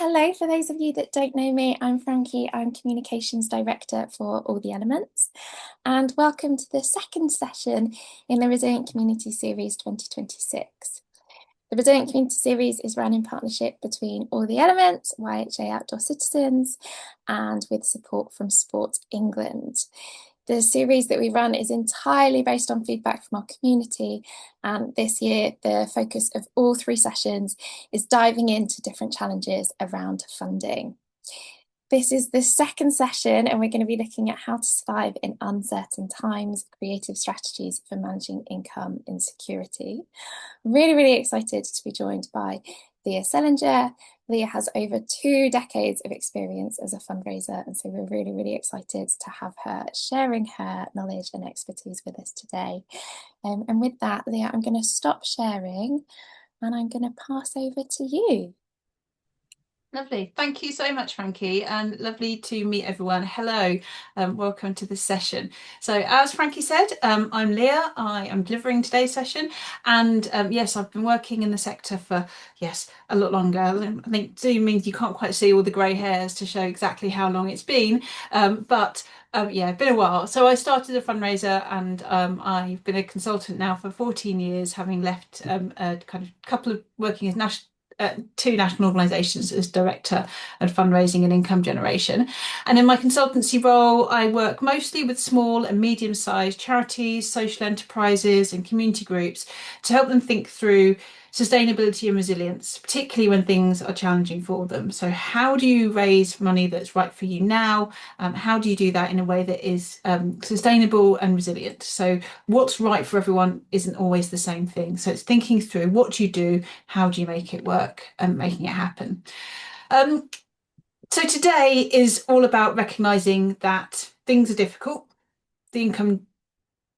Hello, for those of you that don't know me, I'm Frankie. I'm Communications Director for All the Elements, and welcome to the second session in the Resilient Community Series 2026. The Resilient Community Series is run in partnership between All the Elements, YHA Outdoor Citizens, and with support from Sport England. The series that we run is entirely based on feedback from our community, and this year the focus of all three sessions is diving into different challenges around funding. This is the second session, and we're going to be looking at how to survive in uncertain times, creative strategies for managing income insecurity. Really excited to be joined by Leah Selinger. Leah has over 2 decades of experience as a fundraiser, and so we're really excited to have her sharing her knowledge and expertise with us today. And with that, Leah, I'm going to stop sharing and I'm going to pass over to you. Lovely. Thank you so much, Frankie, and lovely to meet everyone. Hello, welcome to this session. So as Frankie said, I'm Leah. I am delivering today's session, and yes, I've been working in the sector for, a lot longer. I think Zoom means you can't quite see all the grey hairs to show exactly how long it's been, but yeah, been a while. So I started a fundraiser, and I've been a consultant now for 14 years, having left a kind of couple of working as two national organisations as director of fundraising and income generation. And in my consultancy role, I work mostly with small and medium-sized charities, social enterprises and community groups to help them think through sustainability and resilience, particularly when things are challenging for them. So how do you raise money that's right for you now? How do you do that in a way that is sustainable and resilient? So what's right for everyone isn't always the same thing. So it's thinking through what do you do, how do you make it work, and making it happen. So today is all about recognising that things are difficult. The income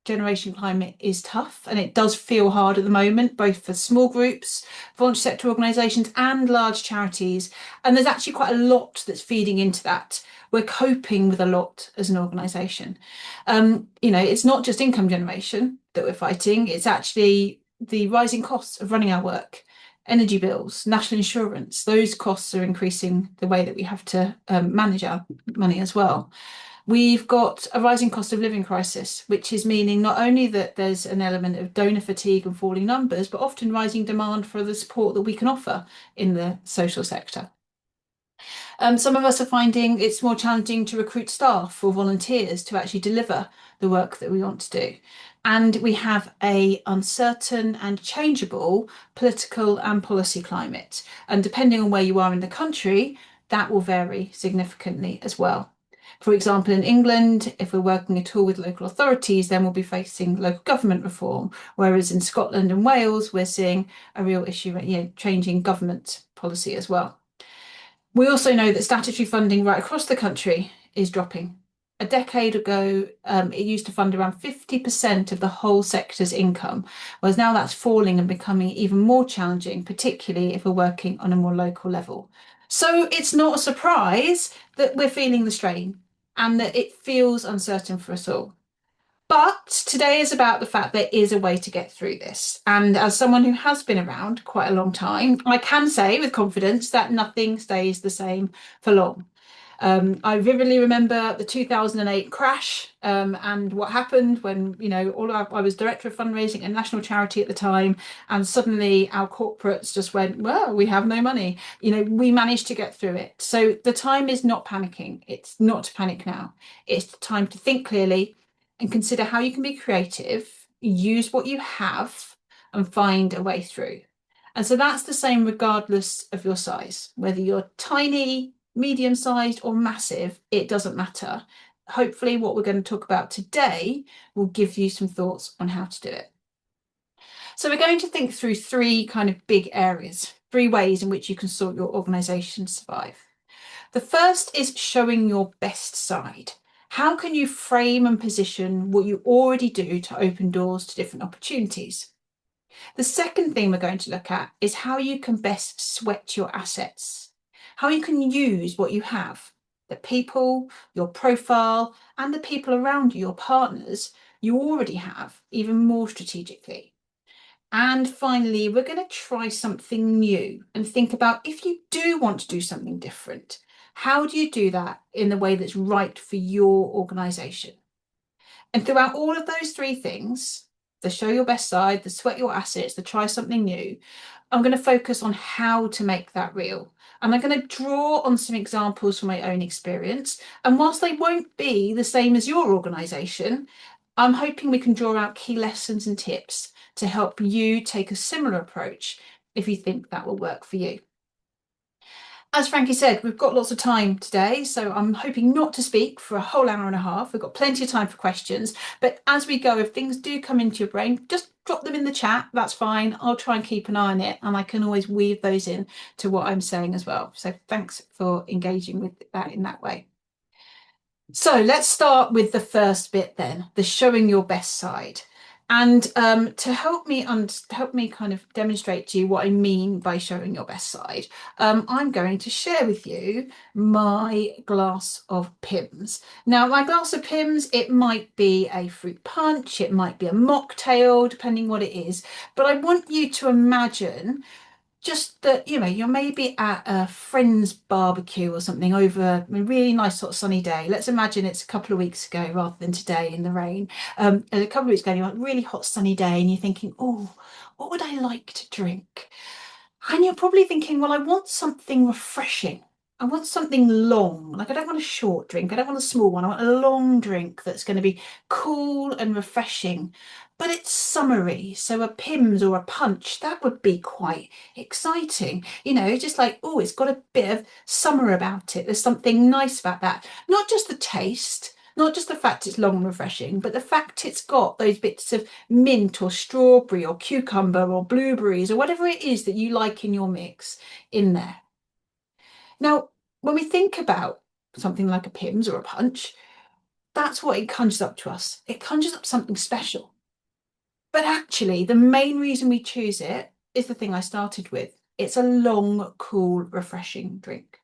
generation climate is tough, and it does feel hard at the moment, both for small groups, voluntary sector organisations and large charities. And there's actually quite a lot that's feeding into that. We're coping with a lot as an organisation. It's not just income generation that we're fighting, it's actually the rising costs of running our work. Energy bills, national insurance, those costs are increasing the way that we have to manage our money as well. We've got a rising cost of living crisis, which is meaning not only that there's an element of donor fatigue and falling numbers, but often rising demand for the support that we can offer in the social sector. Some of us are finding it's more challenging to recruit staff or volunteers to actually deliver the work that we want to do. And we have an uncertain and changeable political and policy climate. And depending on where you are in the country, that will vary significantly as well. For example, in England, if we're working at all with local authorities, then we'll be facing local government reform. Whereas in Scotland and Wales, we're seeing a real issue, changing government policy as well. We also know that statutory funding right across the country is dropping. A decade ago, it used to fund around 50% of the whole sector's income, whereas now that's falling and becoming even more challenging, particularly if we're working on a more local level. So it's not a surprise that we're feeling the strain and that it feels uncertain for us all. But today is about the fact there is a way to get through this. And as someone who has been around quite a long time, I can say with confidence that nothing stays the same for long. I vividly remember the 2008 crash and what happened when, I was director of fundraising, a national charity at the time, and suddenly our corporates just went, well, we have no money. We managed to get through it. So the time is not panicking. It's not to panic now. It's time to think clearly and consider how you can be creative, use what you have, and find a way through. And so that's the same regardless of your size, whether you're tiny, medium-sized or massive, it doesn't matter. Hopefully what we're going to talk about today will give you some thoughts on how to do it. So we're going to think through 3 kind of big areas, 3 ways in which you can sort your organisation to survive. The first is showing your best side. How can you frame and position what you already do to open doors to different opportunities? The second thing we're going to look at is how you can best sweat your assets, how you can use what you have, the people, your profile, and the people around you, your partners, you already have, even more strategically. And finally, we're going to try something new and think about if you do want to do something different, how do you do that in the way that's right for your organisation? And throughout all of those three things, the show your best side, the sweat your assets, the try something new, I'm going to focus on how to make that real. And I'm going to draw on some examples from my own experience. And whilst they won't be the same as your organisation, I'm hoping we can draw out key lessons and tips to help you take a similar approach if you think that will work for you. As Frankie said, we've got lots of time today, so I'm hoping not to speak for a whole hour and a half. We've got plenty of time for questions, but as we go, if things do come into your brain, just drop them in the chat. That's fine. I'll try and keep an eye on it, and I can always weave those in to what I'm saying as well. So thanks for engaging with that in that way. So let's start with the first bit then, the showing your best side. And to help me kind of demonstrate to you what I mean by showing your best side, I'm going to share with you my glass of Pimm's. Now, my glass of Pimm's, it might be a fruit punch, it might be a mocktail, depending what it is. But I want you to imagine just that, you're maybe at a friend's barbecue or something over a really nice sort of sunny day. Let's imagine it's a couple of weeks ago rather than today in the rain. A couple of weeks ago, you're on a really hot sunny day and you're thinking, oh, what would I like to drink? And you're probably thinking, well, I want something refreshing. I want something long. Like, I don't want a short drink. I don't want a small one. I want a long drink that's going to be cool and refreshing, but it's summery. So a Pimm's or a punch, that would be quite exciting. Just like, oh, it's got a bit of summer about it. There's something nice about that. Not just the taste, not just the fact it's long and refreshing, but the fact it's got those bits of mint or strawberry or cucumber or blueberries or whatever it is that you like in your mix in there. Now, when we think about something like a Pimm's or a punch, that's what it conjures up to us. It conjures up something special. But actually, the main reason we choose it is the thing I started with. It's a long, cool, refreshing drink.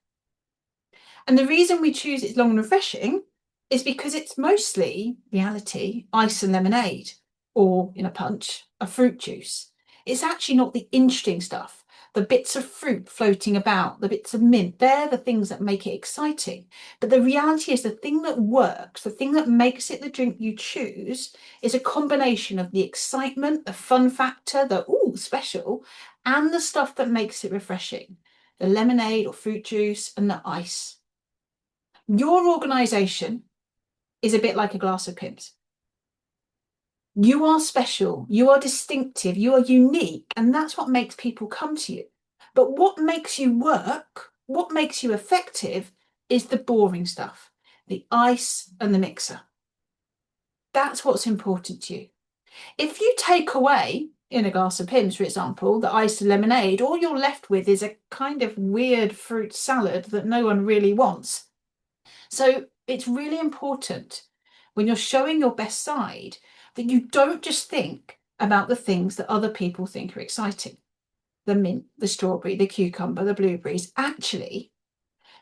And the reason we choose it's long and refreshing is because it's mostly, reality, ice and lemonade, or in a punch, a fruit juice. It's actually not the interesting stuff, the bits of fruit floating about, the bits of mint. They're the things that make it exciting. But the reality is the thing that works, the thing that makes it the drink you choose, is a combination of the excitement, the fun factor, the ooh, special, and the stuff that makes it refreshing, the lemonade or fruit juice and the ice. Your organisation is a bit like a glass of Pimm's. You are special, you are distinctive, you are unique, and that's what makes people come to you. But what makes you work, what makes you effective, is the boring stuff, the ice and the mixer. That's what's important to you. If you take away, in a glass of Pimm's, for example, the ice and lemonade, all you're left with is a kind of weird fruit salad that no one really wants. So it's really important when you're showing your best side that you don't just think about the things that other people think are exciting. The mint, the strawberry, the cucumber, the blueberries. Actually,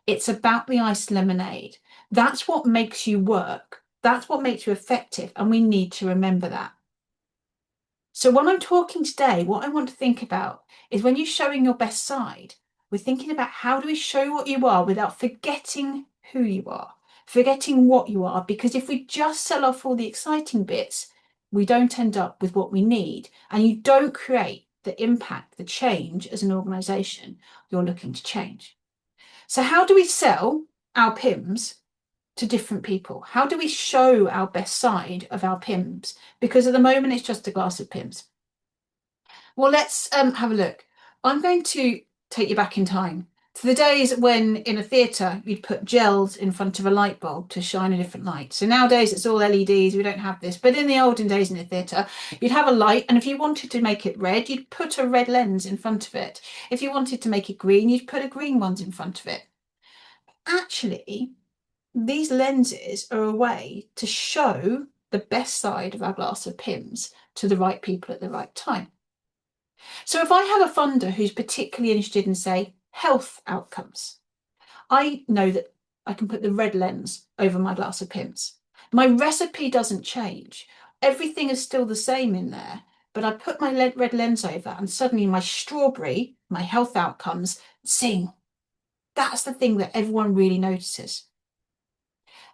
it's about the iced lemonade. That's what makes you work. That's what makes you effective. And we need to remember that. So when I'm talking today, what I want to think about is when you're showing your best side, we're thinking about how do we show what you are without forgetting who you are, forgetting what you are, because if we just sell off all the exciting bits, we don't end up with what we need, and you don't create the impact, the change as an organisation you're looking to change. So how do we sell our Pimm's to different people? How do we show our best side of our Pimm's? Because at the moment it's just a glass of Pimm's. Well, let's have a look. I'm going to take you back in time to the days when in a theatre you'd put gels in front of a light bulb to shine a different light. So nowadays it's all LEDs, we don't have this. But in the olden days in a theatre, you'd have a light, and if you wanted to make it red, you'd put a red lens in front of it. If you wanted to make it green, you'd put a green one in front of it. Actually, these lenses are a way to show the best side of our glass of Pimm's to the right people at the right time. So if I have a funder who's particularly interested in, say, health outcomes, I know that I can put the red lens over my glass of Pimm's. My recipe doesn't change. Everything is still the same in there, but I put my red lens over and suddenly my strawberry, my health outcomes sing. That's the thing that everyone really notices.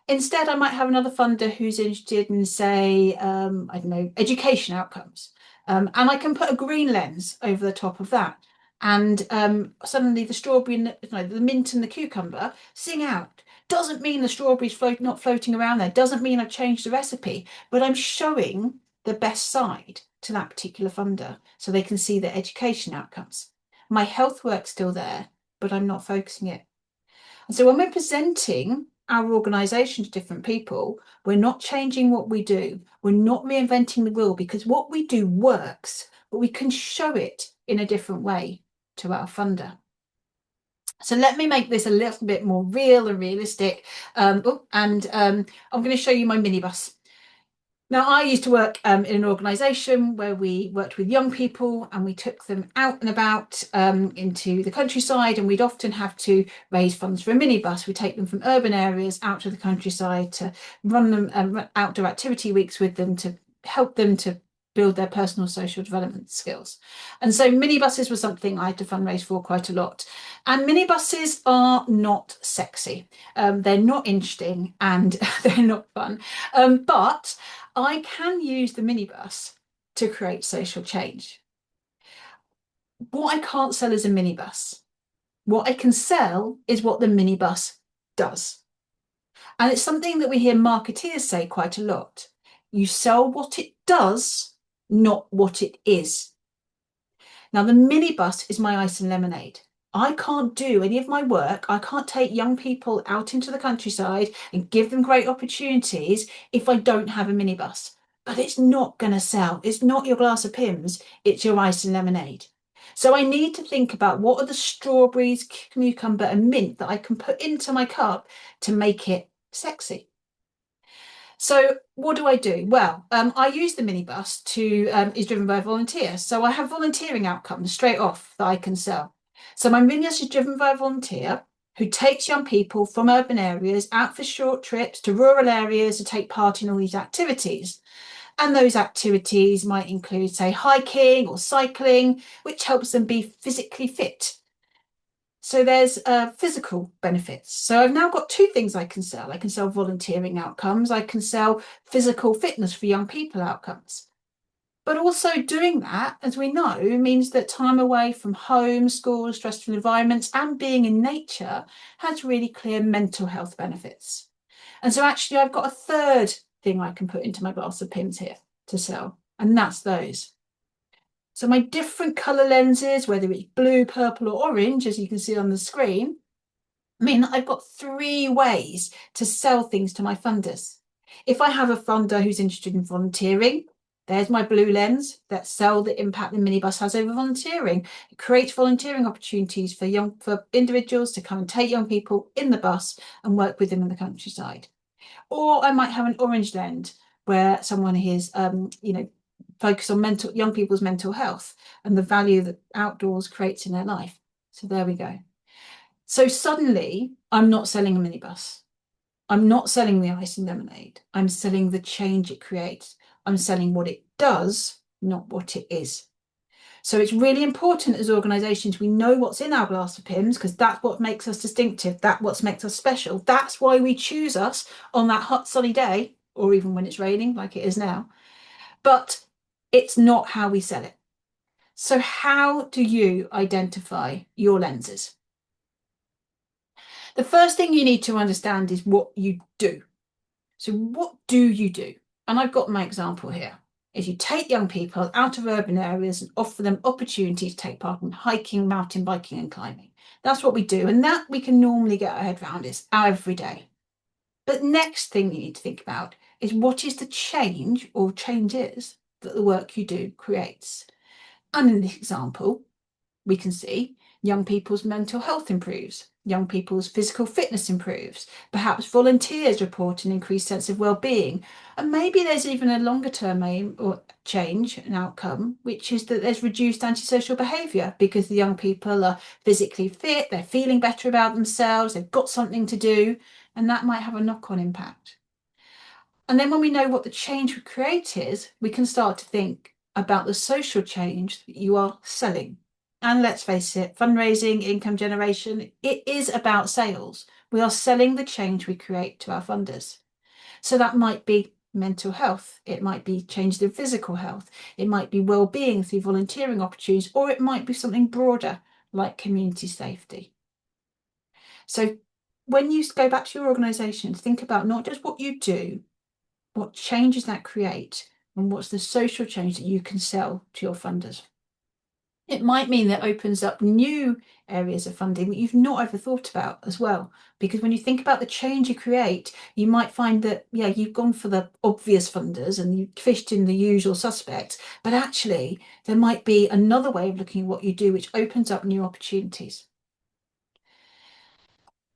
Instead, I might have another funder who's interested in, say, I don't know, education outcomes. And I can put a green lens over the top of that. And suddenly the strawberry and the mint and the cucumber sing out. Doesn't mean the strawberry's not floating around there. Doesn't mean I've changed the recipe, but I'm showing the best side to that particular funder so they can see the education outcomes. My health work's still there, but I'm not focusing it. And so when we're presenting our organisation to different people, we're not changing what we do. We're not reinventing the wheel because what we do works, but we can show it in a different way to our funder. So let me make this a little bit more real and realistic. I'm going to show you my minibus. Now, I used to work in an organisation where we worked with young people and we took them out and about into the countryside, and we'd often have to raise funds for a minibus. We take them from urban areas out to the countryside to run them outdoor activity weeks with them to help them to build their personal social development skills. And so minibuses was something I had to fundraise for quite a lot. And minibuses are not sexy. They're not interesting and they're not fun. But I can use the minibus to create social change. What I can't sell is a minibus. What I can sell is what the minibus does. And it's something that we hear marketeers say quite a lot. You sell what it does, not what it is. Now, the minibus is my ice and lemonade. I can't do any of my work. I can't take young people out into the countryside and give them great opportunities if I don't have a minibus. But it's not going to sell. It's not your glass of Pimm's. It's your ice and lemonade. So I need to think about what are the strawberries, cucumber, and mint that I can put into my cup to make it sexy. So what do I do? Well, I use the minibus is driven by a volunteer. So I have volunteering outcomes straight off that I can sell. So my minibus is driven by a volunteer who takes young people from urban areas out for short trips to rural areas to take part in all these activities. And those activities might include, say, hiking or cycling, which helps them be physically fit. So there's physical benefits. So I've now got two things I can sell. I can sell volunteering outcomes. I can sell physical fitness for young people outcomes. But also doing that, as we know, means that time away from home, school, stressful environments, and being in nature has really clear mental health benefits. And so actually I've got a third thing I can put into my glass of Pimm's here to sell, and that's those. So my different colour lenses, whether it's blue, purple or orange, as you can see on the screen, mean that I've got three ways to sell things to my funders. If I have a funder who's interested in volunteering, there's my blue lens that sell the impact the minibus has over volunteering. It creates volunteering opportunities for individuals to come and take young people in the bus and work with them in the countryside. Or I might have an orange lens where someone is, focus on young people's mental health and the value that outdoors creates in their life. So there we go. So suddenly I'm not selling a minibus. I'm not selling the ice and lemonade. I'm selling the change it creates. I'm selling what it does, not what it is. So it's really important as organisations we know what's in our glass of Pimm's because that's what makes us distinctive. That's what makes us special. That's why we choose us on that hot sunny day, or even when it's raining like it is now. But it's not how we sell it. So how do you identify your lenses? The first thing you need to understand is what you do. So what do you do? And I've got my example here. Is you take young people out of urban areas and offer them opportunities to take part in hiking, mountain biking and climbing. That's what we do. And that we can normally get our head around is every day. But next thing you need to think about is what is the change or changes that the work you do creates. And in this example, we can see young people's mental health improves, young people's physical fitness improves, perhaps volunteers report an increased sense of well-being, and maybe there's even a longer term aim or change, an outcome, which is that there's reduced antisocial behaviour because the young people are physically fit, they're feeling better about themselves, they've got something to do, and that might have a knock-on impact. And then when we know what the change we create is, we can start to think, about the social change that you are selling. And let's face it, fundraising, income generation, it is about sales. We are selling the change we create to our funders. So that might be mental health, it might be changes in physical health, it might be well-being through volunteering opportunities, or it might be something broader like community safety. So when you go back to your organisation, think about not just what you do, what changes that create, and what's the social change that you can sell to your funders. It might mean that opens up new areas of funding that you've not ever thought about as well. Because when you think about the change you create, you might find that, yeah, you've gone for the obvious funders and you fished in the usual suspects, but actually there might be another way of looking at what you do, which opens up new opportunities.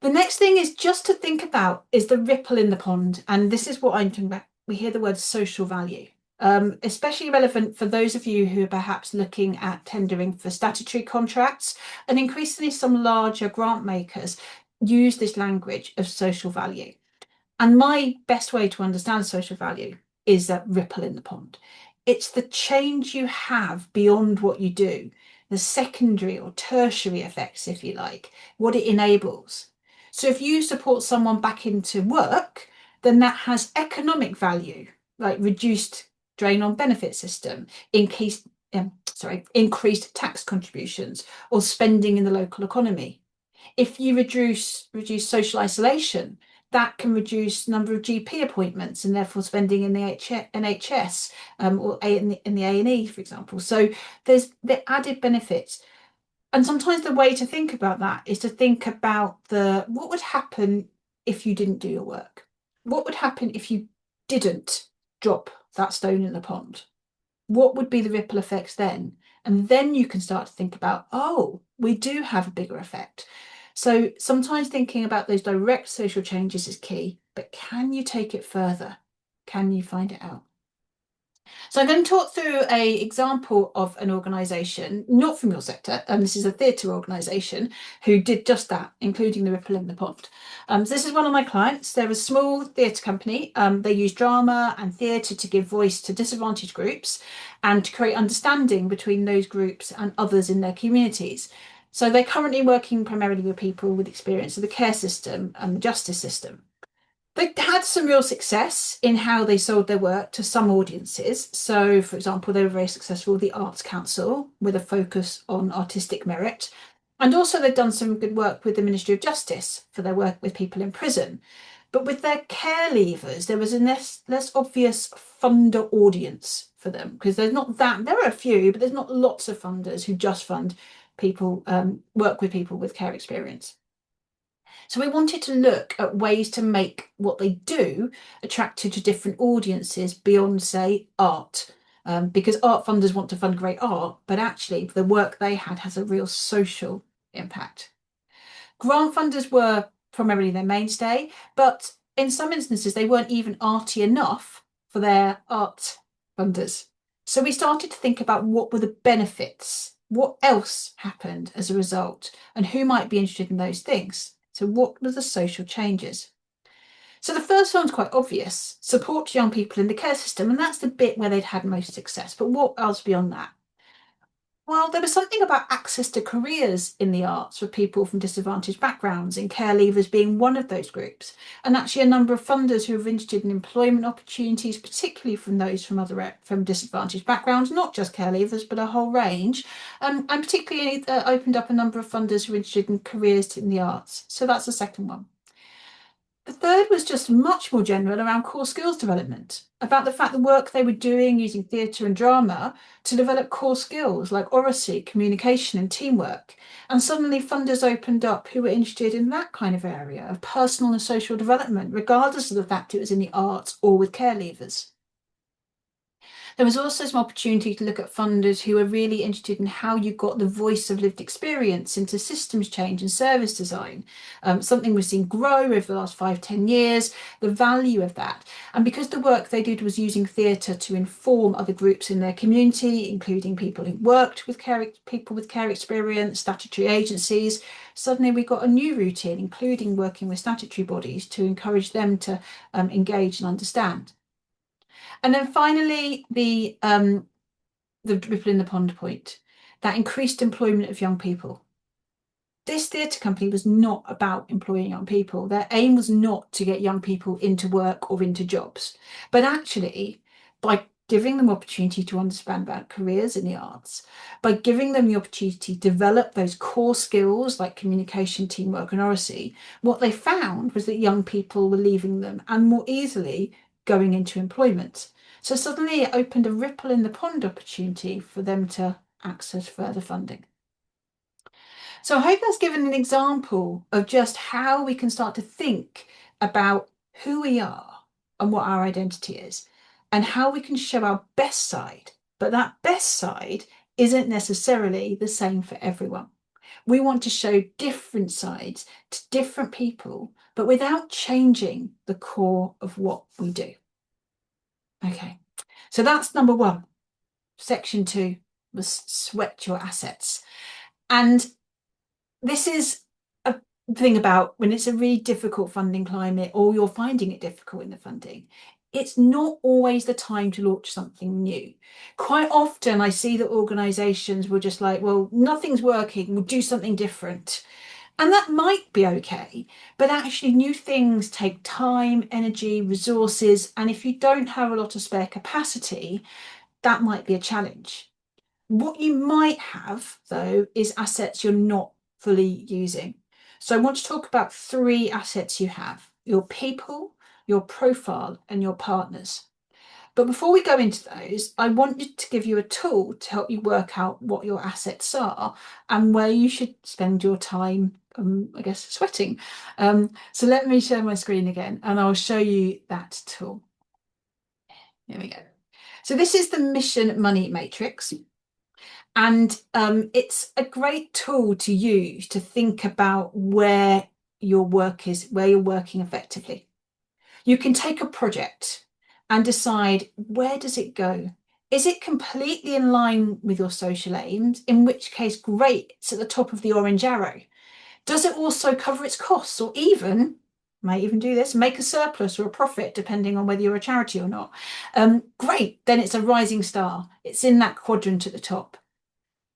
The next thing is just to think about is the ripple in the pond. And this is what I'm talking about. We hear the word social value. Especially relevant for those of you who are perhaps looking at tendering for statutory contracts, and increasingly some larger grant makers use this language of social value. And my best way to understand social value is that ripple in the pond. It's the change you have beyond what you do, the secondary or tertiary effects, if you like, what it enables. So if you support someone back into work, then that has economic value, like reduced drain on benefit system, increased tax contributions, or spending in the local economy. If you reduce social isolation, that can reduce number of GP appointments and therefore spending in the NHS or in the A&E, for example. So there's the added benefits. And sometimes the way to think about that is to think about what would happen if you didn't do your work? What would happen if you didn't drop that stone in the pond? What would be the ripple effects then? And then you can start to think about, oh, we do have a bigger effect. So sometimes thinking about those direct social changes is key, but can you take it further? Can you find it out? So I'm going to talk through an example of an organisation, not from your sector, and this is a theatre organisation who did just that, including the ripple in the pond. So this is one of my clients. They're a small theatre company. They use drama and theatre to give voice to disadvantaged groups and to create understanding between those groups and others in their communities. So they're currently working primarily with people with experience of the care system and the justice system. They had some real success in how they sold their work to some audiences. So, for example, they were very successful with the Arts Council with a focus on artistic merit. And also, they've done some good work with the Ministry of Justice for their work with people in prison. But with their care leavers, there was a less obvious funder audience for them because there's not that, there are a few, but there's not lots of funders who just fund people, work with people with care experience. So we wanted to look at ways to make what they do attractive to different audiences beyond, say, art. Because art funders want to fund great art, but actually the work they had has a real social impact. Grant funders were primarily their mainstay, but in some instances they weren't even arty enough for their art funders. So we started to think about what were the benefits, what else happened as a result, and who might be interested in those things. So what were the social changes? So the first one's quite obvious, support young people in the care system, and that's the bit where they'd had most success. But what else beyond that? Well, there was something about access to careers in the arts for people from disadvantaged backgrounds, and care leavers being one of those groups. And actually, a number of funders who are interested in employment opportunities, particularly from those from disadvantaged backgrounds, not just care leavers, but a whole range. And particularly opened up a number of funders who are interested in careers in the arts. So that's the second one. The third was just much more general around core skills development, about the fact the work they were doing using theatre and drama to develop core skills like oracy, communication, and teamwork. And suddenly funders opened up who were interested in that kind of area of personal and social development, regardless of the fact it was in the arts or with care leavers. There was also some opportunity to look at funders who were really interested in how you got the voice of lived experience into systems change and service design. Something we've seen grow over the last 5, 10 years, the value of that. And because the work they did was using theatre to inform other groups in their community, including people who worked with people with care experience, statutory agencies, suddenly we got a new routine, including working with statutory bodies to encourage them to engage and understand. And then finally, the ripple in the pond point, that increased employment of young people. This theatre company was not about employing young people. Their aim was not to get young people into work or into jobs, but actually by giving them opportunity to understand about careers in the arts, by giving them the opportunity to develop those core skills like communication, teamwork, and oracy, what they found was that young people were leaving them and more easily going into employment. So suddenly it opened a ripple in the pond opportunity for them to access further funding. So I hope that's given an example of just how we can start to think about who we are and what our identity is, and how we can show our best side. But that best side isn't necessarily the same for everyone. We want to show different sides to different people, but without changing the core of what we do. Okay, so that's number one. Section 2 was sweat your assets. And this is a thing about when it's a really difficult funding climate or you're finding it difficult in the funding, it's not always the time to launch something new. Quite often I see that organisations were just like, well, nothing's working, we'll do something different. And that might be okay, but actually new things take time, energy, resources, and if you don't have a lot of spare capacity, that might be a challenge. What you might have, though, is assets you're not fully using. So I want to talk about 3 assets you have: your people, your profile, and your partners. But before we go into those, I wanted to give you a tool to help you work out what your assets are and where you should spend your time, I guess, sweating. So let me share my screen again and I'll show you that tool. Here we go. So this is the mission money matrix. And it's a great tool to use to think about where your work is, where you're working effectively. You can take a project and decide, where does it go? Is it completely in line with your social aims? In which case, great, it's at the top of the orange arrow. Does it also cover its costs, or even, might even do this, make a surplus or a profit, depending on whether you're a charity or not? Great, then it's a rising star. It's in that quadrant at the top.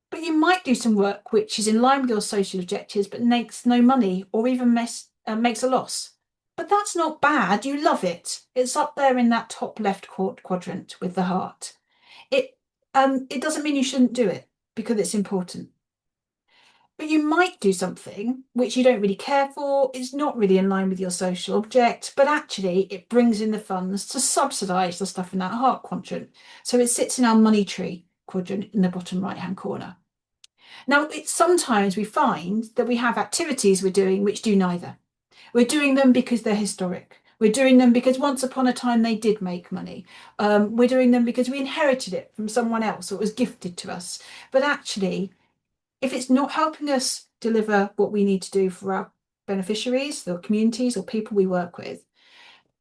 But you might do some work which is in line with your social objectives but makes no money or even makes a loss. But that's not bad. You love it. It's up there in that top left quadrant with the heart. It doesn't mean you shouldn't do it because it's important. But you might do something which you don't really care for, it's not really in line with your social object, but actually it brings in the funds to subsidise the stuff in that heart quadrant. So it sits in our money tree quadrant in the bottom right-hand corner. Now, sometimes we find that we have activities we're doing which do neither. We're doing them because they're historic. We're doing them because once upon a time they did make money. We're doing them because we inherited it from someone else or it was gifted to us. But actually, if it's not helping us deliver what we need to do for our beneficiaries, the communities or people we work with,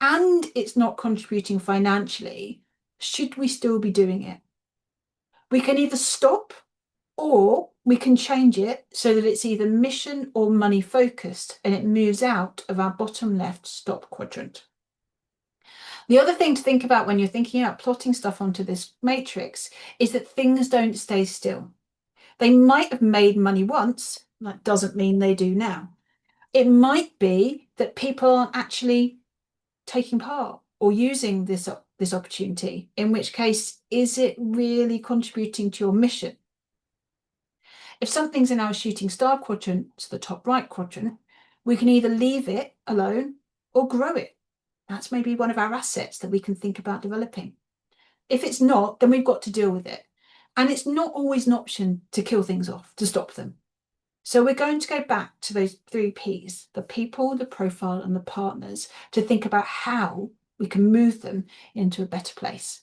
and it's not contributing financially, should we still be doing it? We can either stop or we can change it so that it's either mission or money focused and it moves out of our bottom left stop quadrant. The other thing to think about when you're thinking about plotting stuff onto this matrix is that things don't stay still. They might have made money once, that doesn't mean they do now. It might be that people aren't actually taking part or using this opportunity, in which case, is it really contributing to your mission? If something's in our shooting star quadrant, to the top right quadrant, we can either leave it alone or grow it. That's maybe one of our assets that we can think about developing. If it's not, then we've got to deal with it. And it's not always an option to kill things off, to stop them. So we're going to go back to those 3 Ps, the people, the profile, and the partners, to think about how we can move them into a better place.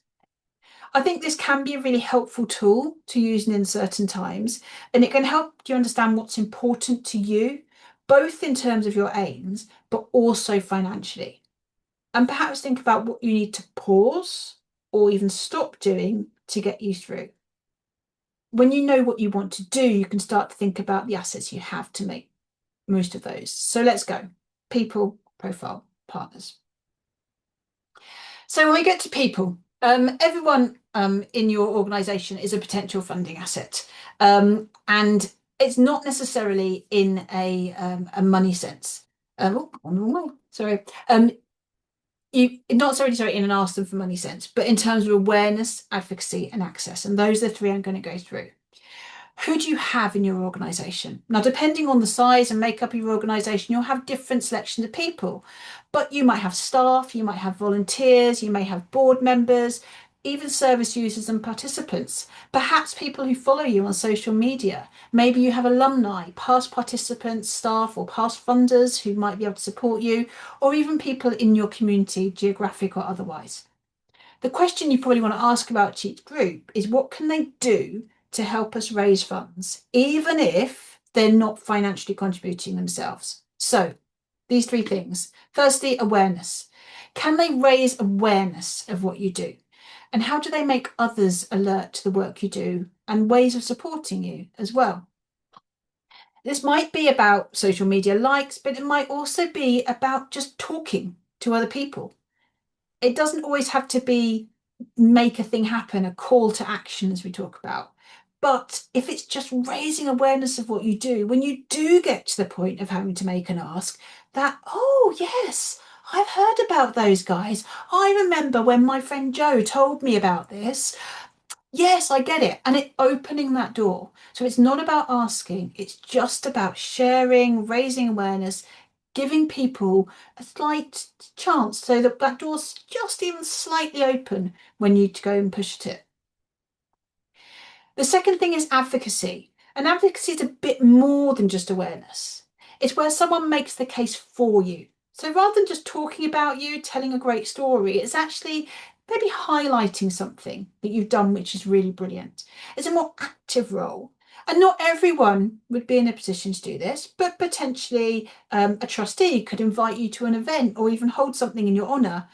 I think this can be a really helpful tool to use in uncertain times, and it can help you understand what's important to you, both in terms of your aims, but also financially. And perhaps think about what you need to pause or even stop doing to get you through. When you know what you want to do, you can start to think about the assets you have to make most of those. So let's go. People, profile, partners. So when we get to people, Everyone in your organisation is a potential funding asset, and it's not necessarily in a money sense. Oh, on the wrong way. Sorry. You not necessarily sorry in an ask them for money sense, but in terms of awareness, advocacy, and access, and those are the three I'm going to go through. Who do you have in your organisation? Now, depending on the size and makeup of your organisation, you'll have different selections of people, but you might have staff, you might have volunteers, you may have board members, even service users and participants, perhaps people who follow you on social media. Maybe you have alumni, past participants, staff, or past funders who might be able to support you, or even people in your community, geographic or otherwise. The question you probably want to ask about each group is what can they do to help us raise funds, even if they're not financially contributing themselves? So, these three things. Firstly, awareness. Can they raise awareness of what you do? And how do they make others alert to the work you do and ways of supporting you as well? This might be about social media likes, but it might also be about just talking to other people. It doesn't always have to be make a thing happen, a call to action, as we talk about. But if it's just raising awareness of what you do, when you do get to the point of having to make an ask, that, oh, yes, I've heard about those guys. I remember when my friend Joe told me about this. Yes, I get it. And it opening that door. So it's not about asking, it's just about sharing, raising awareness, giving people a slight chance so that that door's just even slightly open when you go and push it. The second thing is advocacy. And advocacy is a bit more than just awareness. It's where someone makes the case for you. So rather than just talking about you, telling a great story, it's actually maybe highlighting something that you've done which is really brilliant. It's a more active role. And not everyone would be in a position to do this, but potentially a trustee could invite you to an event or even hold something in your honour.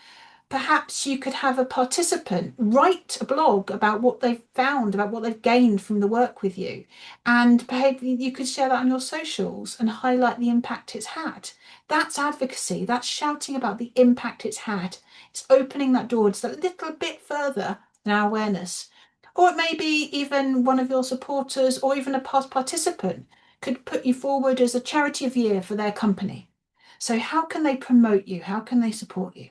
Perhaps you could have a participant write a blog about what they've found, about what they've gained from the work with you. And perhaps you could share that on your socials and highlight the impact it's had. That's advocacy. That's shouting about the impact it's had. It's opening that door just a little bit further in our awareness. Or it may be even one of your supporters or even a past participant could put you forward as a charity of the year for their company. So, how can they promote you? How can they support you?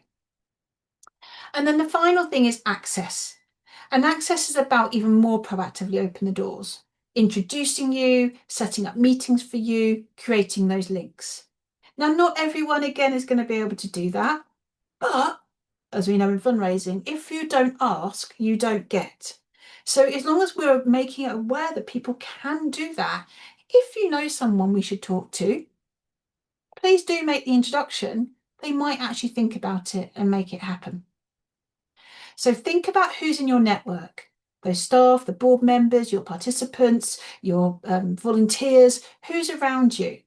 And then the final thing is access. And access is about even more proactively open the doors, introducing you, setting up meetings for you, creating those links. Now, not everyone, again, is going to be able to do that. But as we know in fundraising, if you don't ask, you don't get. So as long as we're making it aware that people can do that, if you know someone we should talk to, please do make the introduction. They might actually think about it and make it happen. So think about who's in your network, those staff, the board members, your participants, your volunteers, who's around you.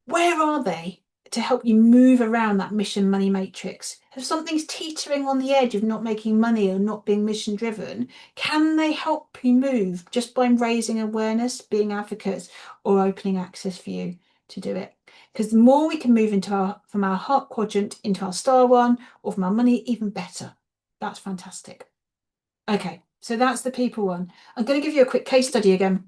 Where are they to help you move around that mission money matrix? If something's teetering on the edge of not making money or not being mission driven, can they help you move just by raising awareness, being advocates, or opening access for you to do it? Because the more we can move from our heart quadrant into our star one or from our money, even better. That's fantastic. Okay, so that's the people one. I'm going to give you a quick case study again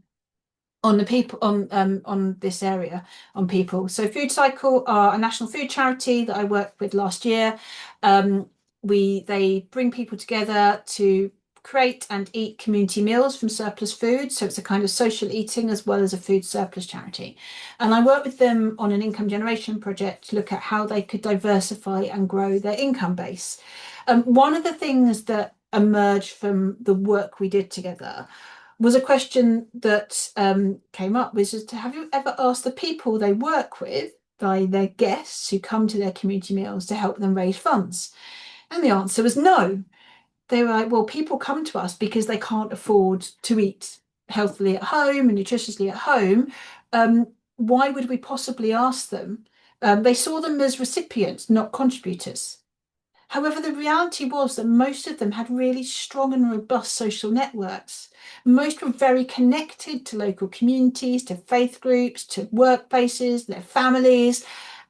on the people on this area on people. So Food Cycle are a national food charity that I worked with last year. They bring people together to create and eat community meals from surplus food. So it's a kind of social eating as well as a food surplus charity. And I worked with them on an income generation project to look at how they could diversify and grow their income base. One of the things that emerged from the work we did together was a question that came up, was just, have you ever asked the people they work with, their guests who come to their community meals, to help them raise funds? And the answer was no. They were like, well, people come to us because they can't afford to eat healthily at home and nutritiously at home. Why would we possibly ask them? They saw them as recipients, not contributors. However, the reality was that most of them had really strong and robust social networks. Most were very connected to local communities, to faith groups, to workplaces, their families,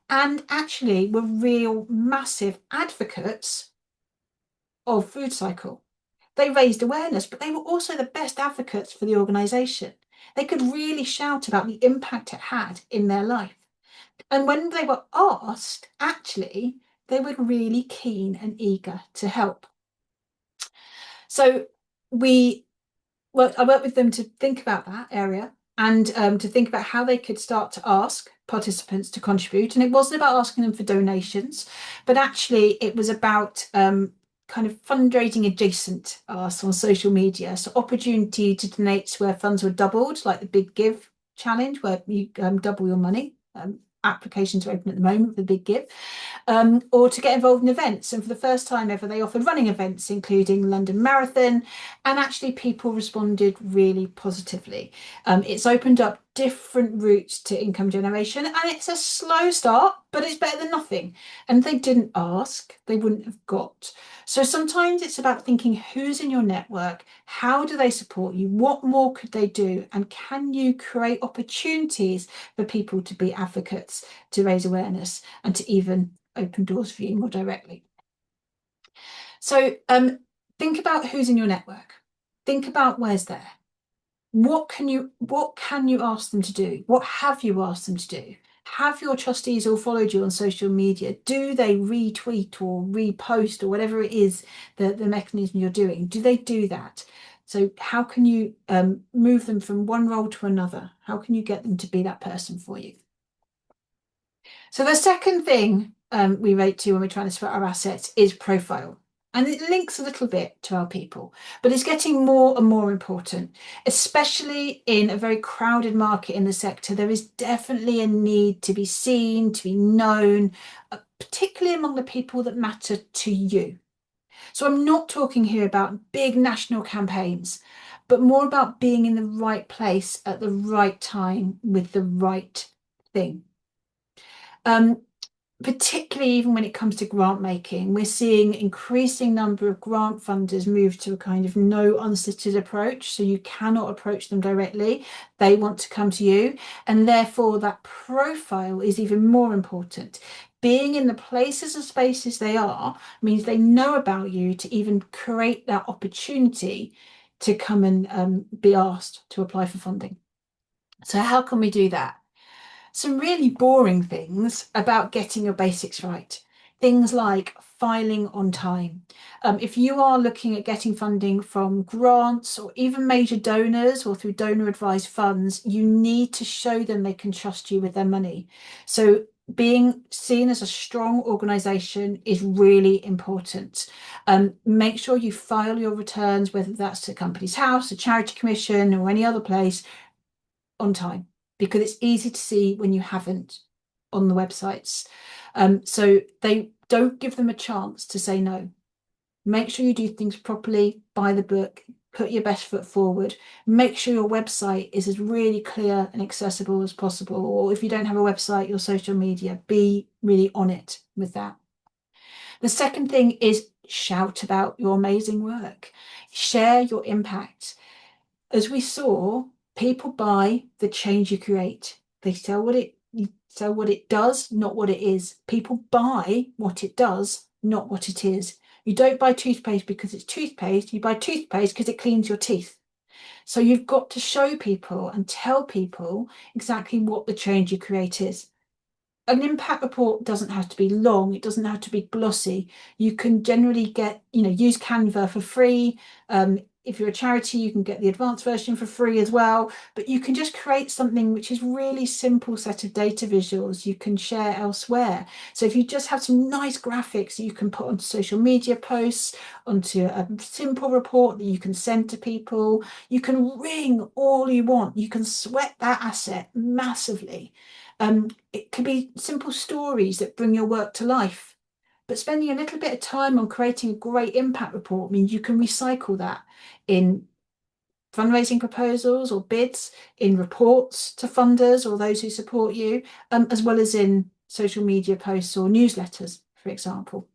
and actually were real massive advocates of food cycle. They raised awareness, but they were also the best advocates for the organisation. They could really shout about the impact it had in their life. And when they were asked, actually, they were really keen and eager to help. So I worked with them to think about that area and to think about how they could start to ask participants to contribute. And it wasn't about asking them for donations, but actually it was about kind of fundraising adjacent asks on social media. So opportunity to donate where funds were doubled, like the Big Give challenge, where you double your money. Applications are open at the moment for the Big Give. Or to get involved in events. And for the first time ever, they offered running events, including London Marathon, and actually people responded really positively. It's opened up different routes to income generation, and it's a slow start, but it's better than nothing. And they didn't ask, they wouldn't have got. So sometimes it's about thinking who's in your network, how do they support you, what more could they do, and can you create opportunities for people to be advocates, to raise awareness, and to even open doors for you more directly. So think about who's in your network. Think about where's there. What can you ask them to do? What have you asked them to do? Have your trustees all followed you on social media? Do they retweet or repost or whatever it is, the mechanism you're doing? Do they do that? So how can you move them from one role to another? How can you get them to be that person for you? So the second thing we rate to when we're trying to split our assets is profile. And it links a little bit to our people, but it's getting more and more important, especially in a very crowded market in the sector. There is definitely a need to be seen, to be known, particularly among the people that matter to you. So I'm not talking here about big national campaigns, but more about being in the right place at the right time with the right thing. Particularly even when it comes to grant making, we're seeing increasing number of grant funders move to a kind of no unsolicited approach. So you cannot approach them directly. They want to come to you. And therefore that profile is even more important. Being in the places and spaces they are means they know about you to even create that opportunity to come and be asked to apply for funding. So how can we do that? Some really boring things about getting your basics right. Things like filing on time. If you are looking at getting funding from grants or even major donors or through donor advised funds, you need to show them they can trust you with their money. So being seen as a strong organisation is really important. Make sure you file your returns, whether that's to Companies House, a charity commission, or any other place, on time, because it's easy to see when you haven't on the websites. So they don't give them a chance to say no. Make sure you do things properly, by the book, put your best foot forward. Make sure your website is as really clear and accessible as possible. Or if you don't have a website, your social media, be really on it with that. The second thing is shout about your amazing work. Share your impact. As we saw, people buy the change you create. They sell what it does, not what it is. People buy what it does, not what it is. You don't buy toothpaste because it's toothpaste. You buy toothpaste because it cleans your teeth. So you've got to show people and tell people exactly what the change you create is. An impact report doesn't have to be long. It doesn't have to be glossy. You can generally use Canva for free. If you're a charity, you can get the advanced version for free as well. But you can just create something which is really simple set of data visuals you can share elsewhere. So if you just have some nice graphics you can put onto social media posts, onto a simple report that you can send to people, you can ring all you want. You can sweat that asset massively. It can be simple stories that bring your work to life. But spending a little bit of time on creating a great impact report means you can recycle that in fundraising proposals or bids, in reports to funders or those who support you, as well as in social media posts or newsletters, for example.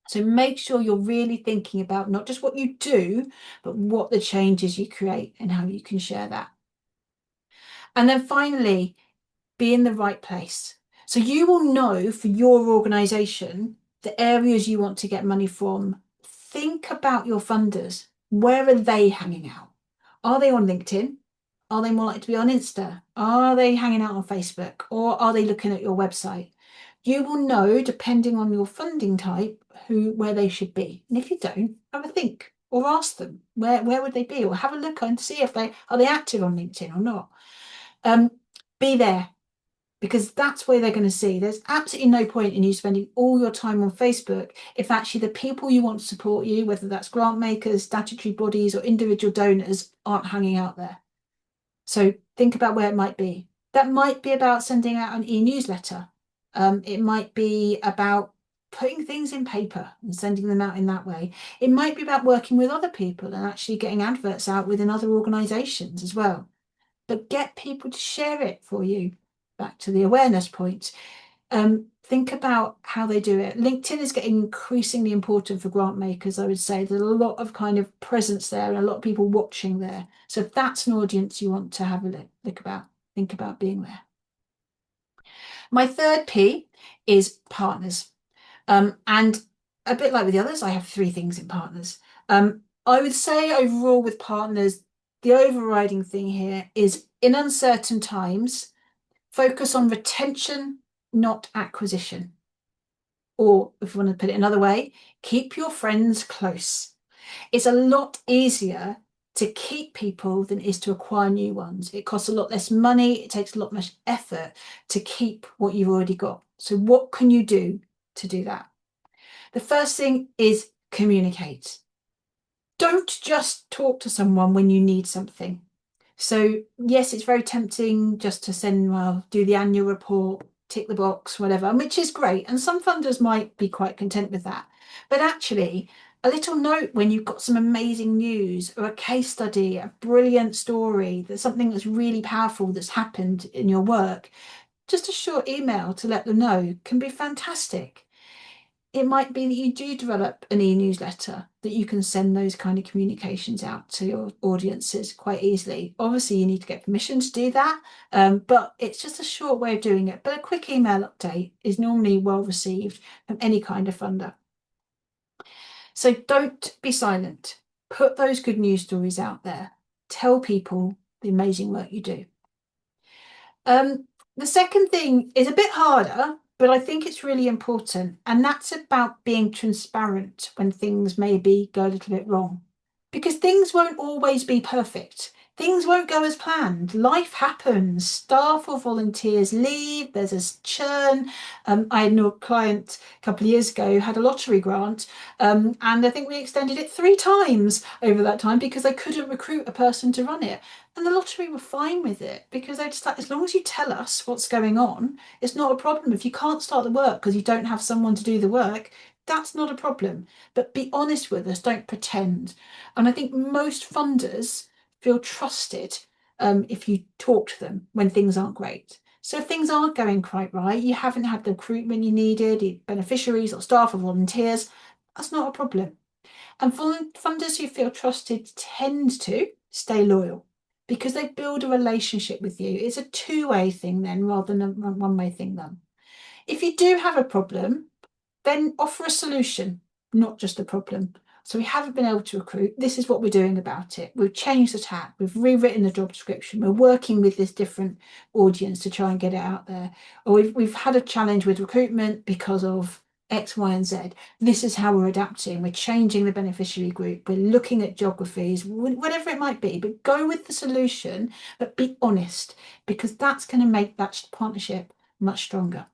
So make sure you're really thinking about not just what you do, but what the changes you create and how you can share that. And then finally, be in the right place. So you will know for your organisation the areas you want to get money from think about your funders. Where are they hanging out? Are they on LinkedIn? Are they more likely to be on Insta? Are they hanging out on Facebook? Or are they looking at your website? You will know, depending on your funding type, where they should be. And if you don't, have a think or ask them where would they be, or have a look and see if they are active on LinkedIn or not. Be there, because that's where they're going to see. There's absolutely no point in you spending all your time on Facebook if actually the people you want to support you, whether that's grant makers, statutory bodies, or individual donors, aren't hanging out there. So think about where it might be. That might be about sending out an e-newsletter. It might be about putting things in paper and sending them out in that way. It might be about working with other people and actually getting adverts out within other organisations as well. But get people to share it for you. Back to the awareness point. Think about how they do it. LinkedIn is getting increasingly important for grant makers, I would say. There's a lot of kind of presence there and a lot of people watching there. So if that's an audience you want to have a look about, think about being there. My third P is partners. And a bit like with the others, I have three things in partners. I would say overall with partners, the overriding thing here is in uncertain times, focus on retention, not acquisition. Or if you want to put it another way, keep your friends close. It's a lot easier to keep people than it is to acquire new ones. It costs a lot less money. It takes a lot less effort to keep what you've already got. So what can you do to do that? The first thing is communicate. Don't just talk to someone when you need something. So yes, it's very tempting just to send, well, do the annual report, tick the box, whatever, which is great. And some funders might be quite content with that. But actually, a little note when you've got some amazing news or a case study, a brilliant story, there's something that's really powerful that's happened in your work, just a short email to let them know can be fantastic. It might be that you do develop an e-newsletter that you can send those kind of communications out to your audiences quite easily. Obviously, you need to get permission to do that, but it's just a short way of doing it. But a quick email update is normally well received from any kind of funder. So don't be silent. Put those good news stories out there. Tell people the amazing work you do. The second thing is a bit harder, but I think it's really important, and that's about being transparent when things maybe go a little bit wrong. Because things won't always be perfect. Things won't go as planned. Life happens. Staff or volunteers leave. There's a churn. I had a client a couple of years ago who had a lottery grant, and I think we extended it 3 times over that time because they couldn't recruit a person to run it. And the lottery were fine with it because they just like, as long as you tell us what's going on, it's not a problem. If you can't start the work because you don't have someone to do the work, that's not a problem. But be honest with us, don't pretend. And I think most funders feel trusted if you talk to them when things aren't great. So if things aren't going quite right, you haven't had the recruitment you needed, beneficiaries or staff or volunteers, that's not a problem. And funders who feel trusted tend to stay loyal because they build a relationship with you. It's a two-way thing then rather than a one-way thing then. If you do have a problem, then offer a solution, not just a problem. So we haven't been able to recruit. This is what we're doing about it. We've changed the tack. We've rewritten the job description. We're working with this different audience to try and get it out there. Or we've had a challenge with recruitment because of X, Y, and Z. This is how we're adapting. We're changing the beneficiary group. We're looking at geographies, whatever it might be. But go with the solution, but be honest, because that's going to make that partnership much stronger.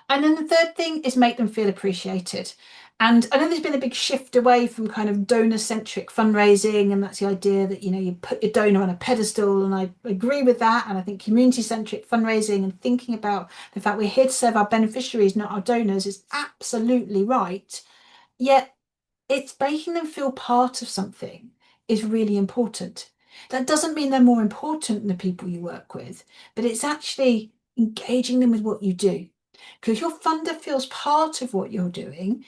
And then the third thing is make them feel appreciated. And I know there's been a big shift away from kind of donor-centric fundraising, and that's the idea that, you know, you put your donor on a pedestal, and I agree with that. And I think community-centric fundraising and thinking about the fact we're here to serve our beneficiaries, not our donors, is absolutely right. Yet it's making them feel part of something is really important. That doesn't mean they're more important than the people you work with, but it's actually engaging them with what you do. Because your funder feels part of what you're doing,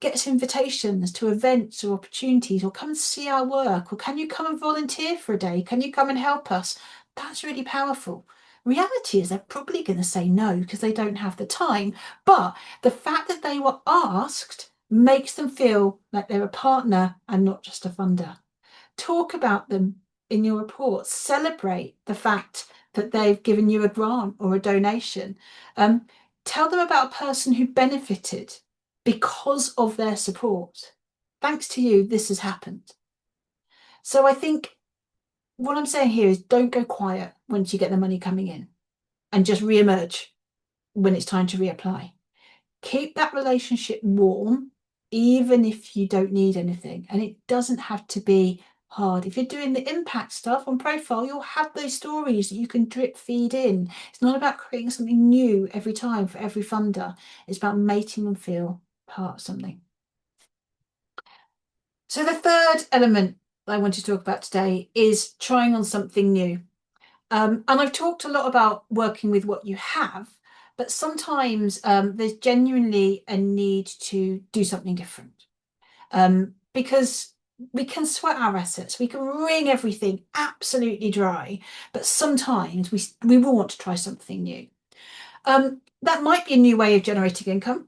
gets invitations to events or opportunities, or come and see our work, or can you come and volunteer for a day? Can you come and help us? That's really powerful. Reality is they're probably going to say no because they don't have the time. But the fact that they were asked makes them feel like they're a partner and not just a funder. Talk about them in your reports. Celebrate the fact that they've given you a grant or a donation. Um, Tell them about a person who benefited because of their support. Thanks to you, this has happened. So I think what I'm saying here is don't go quiet once you get the money coming in and just re-emerge when it's time to reapply. Keep that relationship warm, even if you don't need anything. And it doesn't have to be hard. If you're doing the impact stuff on profile, you'll have those stories that you can drip feed in. It's not about creating something new every time for every funder. It's about making them feel part of something. So the third element I want to talk about today is trying on something new. And I've talked a lot about working with what you have, but sometimes there's genuinely a need to do something different because we can sweat our assets, we can wring everything absolutely dry, but sometimes we will want to try something new. That might be a new way of generating income.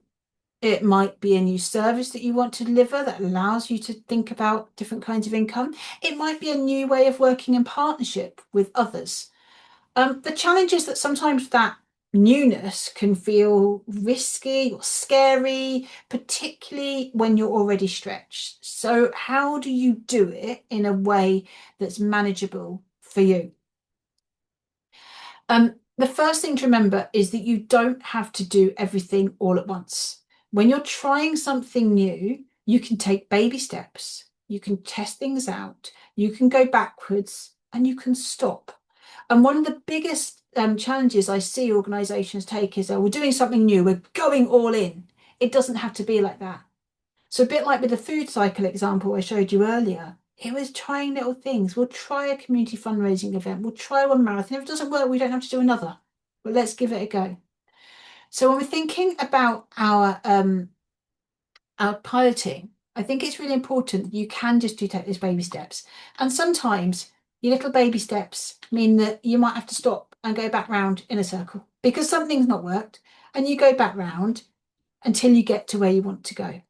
It might be a new service that you want to deliver that allows you to think about different kinds of income. It might be a new way of working in partnership with others. The challenge is that sometimes that newness can feel risky or scary, particularly when you're already stretched. So, how do you do it in a way that's manageable for you? The first thing to remember is that you don't have to do everything all at once. When you're trying something new, you can take baby steps, you can test things out, you can go backwards, and you can stop. And one of the biggest challenges I see organizations take is, oh, we're doing something new, we're going all in. It doesn't have to be like that. So, a bit like with the food cycle example I showed you earlier, it was trying little things. We'll try a community fundraising event, we'll try one marathon. If it doesn't work, we don't have to do another, but let's give it a go. So, when we're thinking about our piloting, I think it's really important that you can just do take those baby steps. And sometimes your little baby steps mean that you might have to stop and go back round in a circle because something's not worked, and you go back round until you get to where you want to go.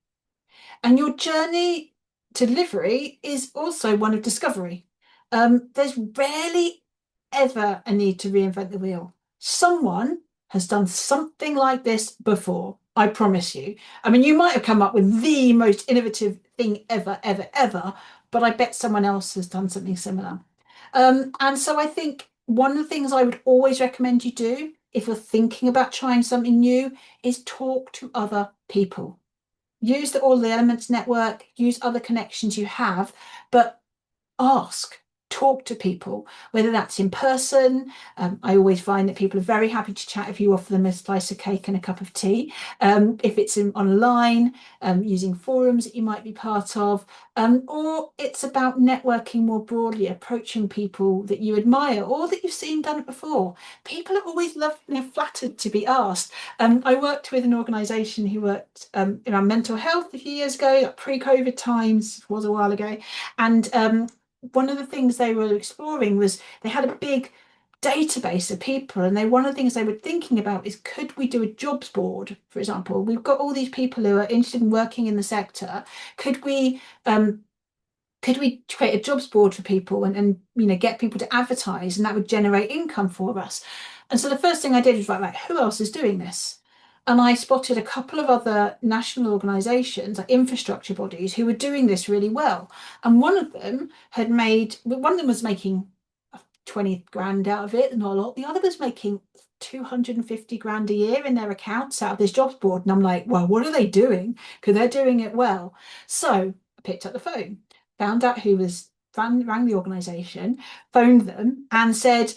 And your journey to delivery is also one of discovery. There's rarely ever a need to reinvent the wheel. Someone has done something like this before, I promise you. I mean, you might have come up with the most innovative thing ever, ever, ever, but I bet someone else has done something similar. And so I think one of the things I would always recommend you do if you're thinking about trying something new is talk to other people. Use the All the Elements network, use other connections you have, but ask, talk to people, whether that's in person. I always find that people are very happy to chat if you offer them a slice of cake and a cup of tea. If it's online, using forums that you might be part of, or it's about networking more broadly, approaching people that you admire or that you've seen done it before. People are always flattered to be asked. I worked with an organisation who worked around mental health a few years ago, like pre-COVID times, was a while ago, and one of the things they were exploring was they had a big database of people, and one of the things they were thinking about is, could we do a jobs board, for example? We've got all these people who are interested in working in the sector. Could we create a jobs board for people and get people to advertise, and that would generate income for us? And so the first thing I did was like, who else is doing this? And I spotted a couple of other national organisations, like infrastructure bodies, who were doing this really well. And one of them was making 20 grand out of it, not a lot. The other was making 250 grand a year in their accounts out of this jobs board. And I'm like, well, what are they doing? Because they're doing it well. So I picked up the phone, found out who rang the organisation, phoned them and said,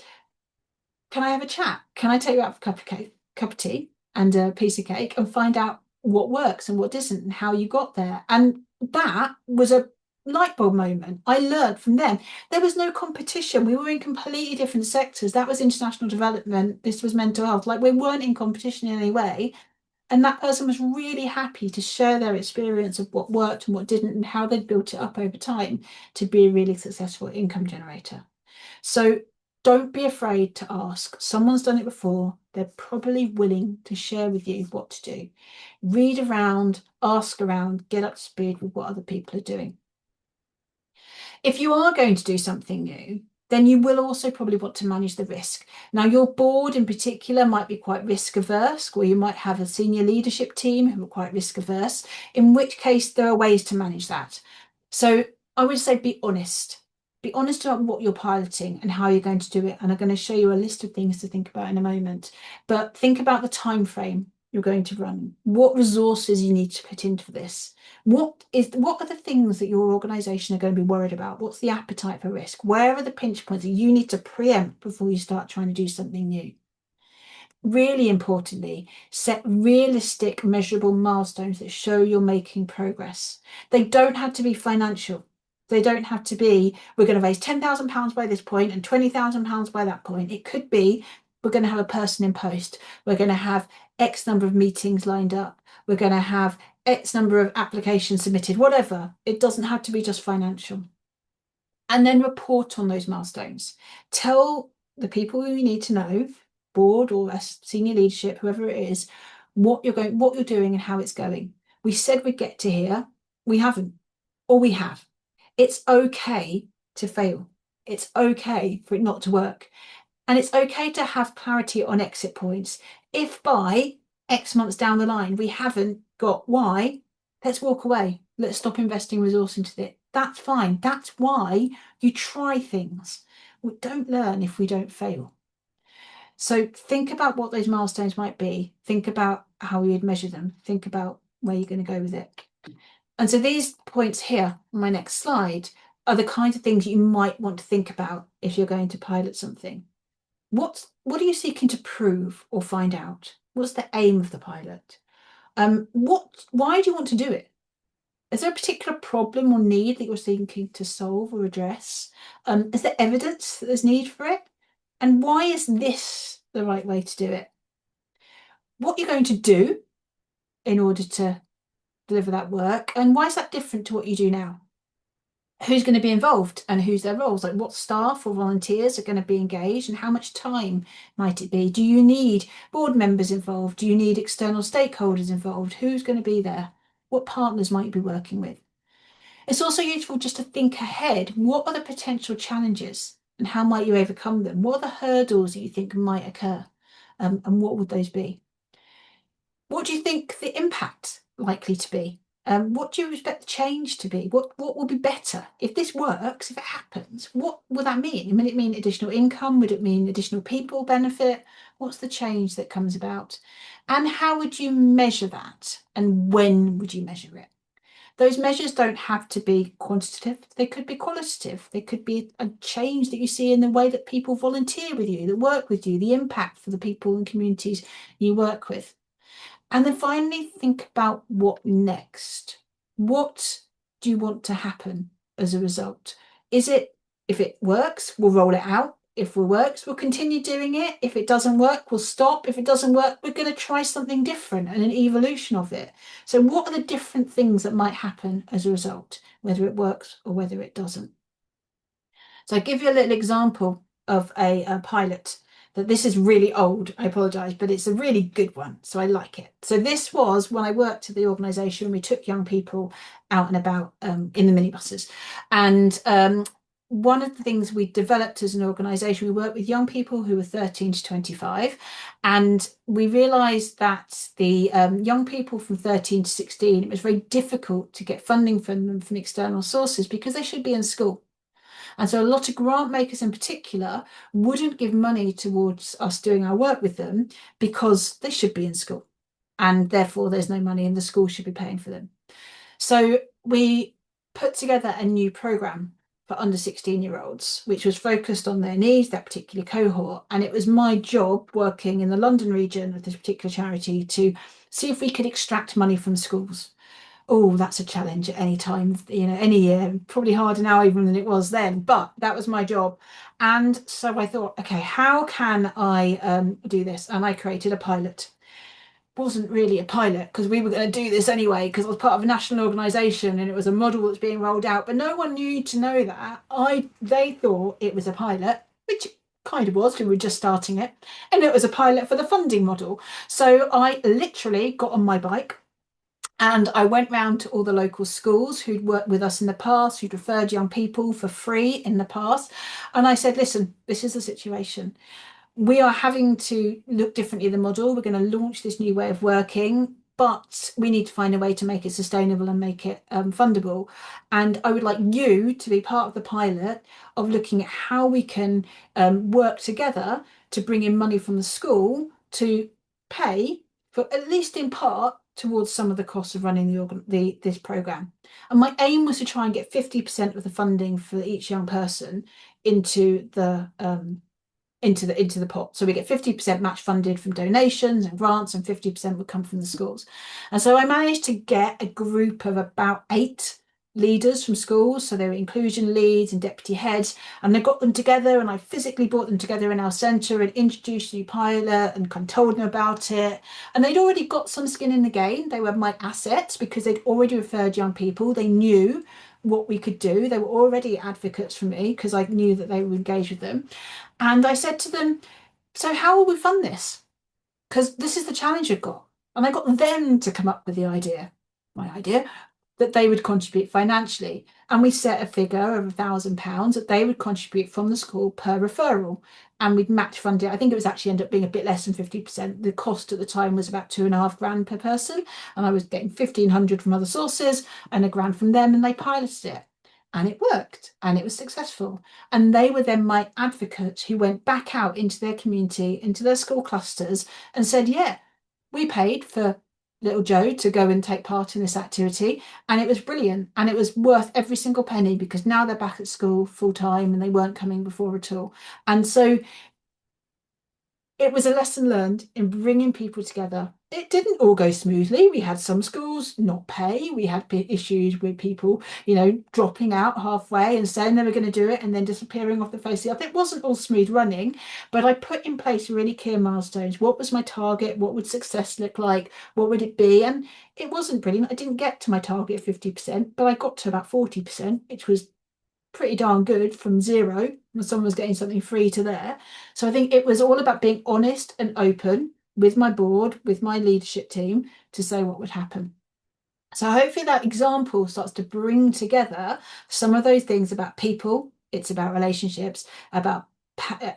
can I have a chat? Can I take you out for a cup of tea and a piece of cake and find out what works and what doesn't and how you got there? And that was a light bulb moment. I learned from them. There was no competition. We were in completely different sectors. That was international development. This was mental health. Like, we weren't in competition in any way. And that person was really happy to share their experience of what worked and what didn't and how they'd built it up over time to be a really successful income generator. So Don't be afraid to ask. Someone's done it before. They're probably willing to share with you what to do. Read around, ask around, get up to speed with what other people are doing. If you are going to do something new, then you will also probably want to manage the risk. Now, your board in particular might be quite risk averse, or you might have a senior leadership team who are quite risk averse, in which case there are ways to manage that. So I would say be honest. Be honest about what you're piloting and how you're going to do it. And I'm going to show you a list of things to think about in a moment. But think about the time frame you're going to run, what resources you need to put into this. What are the things that your organization are going to be worried about? What's the appetite for risk? Where are the pinch points that you need to preempt before you start trying to do something new? Really importantly, set realistic, measurable milestones that show you're making progress. They don't have to be financial. They don't have to be, we're going to raise £10,000 by this point and £20,000 by that point. It could be, we're going to have a person in post. We're going to have X number of meetings lined up. We're going to have X number of applications submitted, whatever. It doesn't have to be just financial. And then report on those milestones. Tell the people who you need to know, board or senior leadership, whoever it is, what you're doing and how it's going. We said we'd get to here, we haven't, or we have. It's okay to fail. It's okay for it not to work. And it's okay to have clarity on exit points. If by X months down the line we haven't got Y, let's walk away. Let's stop investing resource into it. That's fine. That's why you try things. We don't learn if we don't fail. So think about what those milestones might be. Think about how you'd measure them. Think about where you're going to go with it. And so these points here on my next slide are the kinds of things you might want to think about if you're going to pilot something. What are you seeking to prove or find out? What's the aim of the pilot? Why do you want to do it? Is there a particular problem or need that you're seeking to solve or address? Is there evidence that there's need for it? And why is this the right way to do it? What you're going to do in order to deliver that work, and why is that different to what you do now? Who's going to be involved and who's their roles? Like what staff or volunteers are going to be engaged and how much time might it be? Do you need board members involved? Do you need external stakeholders involved? Who's going to be there? What partners might you be working with? It's also useful just to think ahead. What are the potential challenges and how might you overcome them? What are the hurdles that you think might occur? And what would those be? What do you think the impact likely to be? What do you expect the change to be? What will be better? If this works, if it happens, what will that mean? Would it mean additional income? Would it mean additional people benefit? What's the change that comes about? And how would you measure that? And when would you measure it? Those measures don't have to be quantitative. They could be qualitative. They could be a change that you see in the way that people volunteer with you, that work with you, the impact for the people and communities you work with. And then finally, think about what next. What do you want to happen as a result? Is it, if it works, we'll roll it out. If it works, we'll continue doing it. If it doesn't work, we'll stop. If it doesn't work, we're going to try something different and an evolution of it. So what are the different things that might happen as a result, whether it works or whether it doesn't? So I'll give you a little example of a pilot that this is really old, I apologise, but it's a really good one, so I like it. So this was when I worked at the organisation, we took young people out and about in the minibuses. And one of the things we developed as an organisation, we worked with young people who were 13 to 25, and we realised that the young people from 13 to 16, it was very difficult to get funding from them from external sources because they should be in school. And so a lot of grant makers in particular wouldn't give money towards us doing our work with them because they should be in school. And therefore there's no money and the school should be paying for them. So we put together a new programme for under 16-year-olds, which was focused on their needs, that particular cohort. And it was my job working in the London region of this particular charity to see if we could extract money from schools. Oh, that's a challenge at any time, any year, probably harder now even than it was then, but that was my job. And so I thought, okay, how can I do this? And I created a pilot. Wasn't really a pilot because we were going to do this anyway because I was part of a national organisation and it was a model that's being rolled out, but no one knew to know that. They thought it was a pilot, which kind of was, we were just starting it, and it was a pilot for the funding model. So I literally got on my bike and I went round to all the local schools who'd worked with us in the past, who'd referred young people for free in the past. And I said, listen, this is the situation. We are having to look differently at the model. We're going to launch this new way of working, but we need to find a way to make it sustainable and make it fundable. And I would like you to be part of the pilot of looking at how we can work together to bring in money from the school to pay for, at least in part, towards some of the costs of running this program. And my aim was to try and get 50% of the funding for each young person into the pot. So we get 50% match funded from donations and grants, and 50% would come from the schools. And so I managed to get a group of about 8 leaders from schools. So they were inclusion leads and deputy heads, and I got them together, and I physically brought them together in our centre and introduced the pilot and kind of told them about it. And they'd already got some skin in the game. They were my assets because they'd already referred young people. They knew what we could do. They were already advocates for me because I knew that they would engage with them. And I said to them, so how will we fund this? Because this is the challenge we've got. And I got them to come up with my idea, that they would contribute financially. And we set a figure of £1,000 that they would contribute from the school per referral. And we'd match fund it. I think it was actually ended up being a bit less than 50%. The cost at the time was about 2.5 grand per person. And I was getting 1,500 from other sources and £1 from them, and they piloted it. And it worked and it was successful. And they were then my advocates who went back out into their community, into their school clusters, and said, yeah, we paid for little Joe to go and take part in this activity. And it was brilliant. And it was worth every single penny because now they're back at school full time and they weren't coming before at all. And so it was a lesson learned in bringing people together. It didn't all go smoothly. We had some schools not pay. We had issues with people, dropping out halfway and saying they were going to do it and then disappearing off the face of the earth. It wasn't all smooth running, but I put in place really clear milestones. What was my target? What would success look like? What would it be? And it wasn't brilliant. I didn't get to my target of 50%, but I got to about 40%, which was pretty darn good from zero when someone was getting something free to there. So I think it was all about being honest and open with my board, with my leadership team to say what would happen. So hopefully that example starts to bring together some of those things about people. It's about relationships, about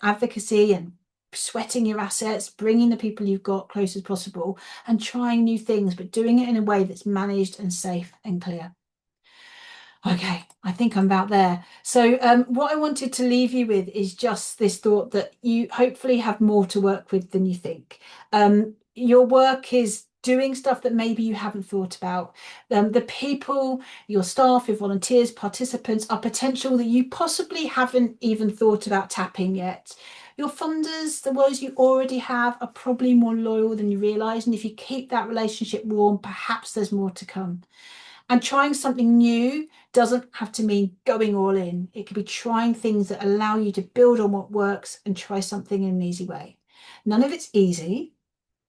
advocacy and sweating your assets, bringing the people you've got close as possible and trying new things, but doing it in a way that's managed and safe and clear. Okay, I think I'm about there. So, what I wanted to leave you with is just this thought that you hopefully have more to work with than you think. Your work is doing stuff that maybe you haven't thought about. The people, your staff, your volunteers, participants are potential that you possibly haven't even thought about tapping yet. Your funders, the ones you already have, are probably more loyal than you realise. And if you keep that relationship warm, perhaps there's more to come. And trying something new doesn't have to mean going all in. It could be trying things that allow you to build on what works and try something in an easy way. None of it's easy,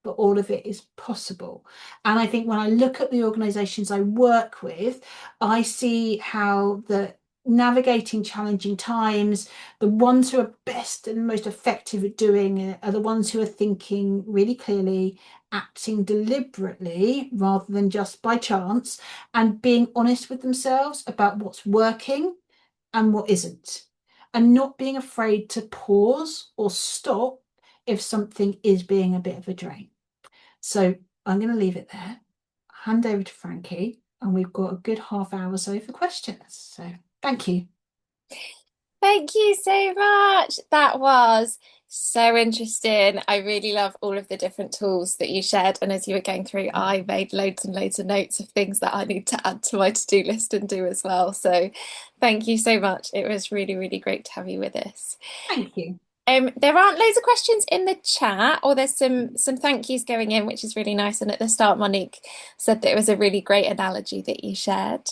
but all of it is possible. And I think when I look at the organizations I work with, I see how the navigating challenging times, the ones who are best and most effective at doing it are the ones who are thinking really clearly, acting deliberately rather than just by chance, and being honest with themselves about what's working and what isn't, and not being afraid to pause or stop if something is being a bit of a drain. So I'm going to leave it there, hand over to Frankie, and we've got a good half hour or so for questions. So thank you. Thank you so much. That was so interesting. I really love all of the different tools that you shared. And as you were going through, I made loads and loads of notes of things that I need to add to my to-do list and do as well. So thank you so much. It was really, really great to have you with us. Thank you. There aren't loads of questions in the chat, or there's some thank yous going in, which is really nice. And at the start, Monique said that it was a really great analogy that you shared.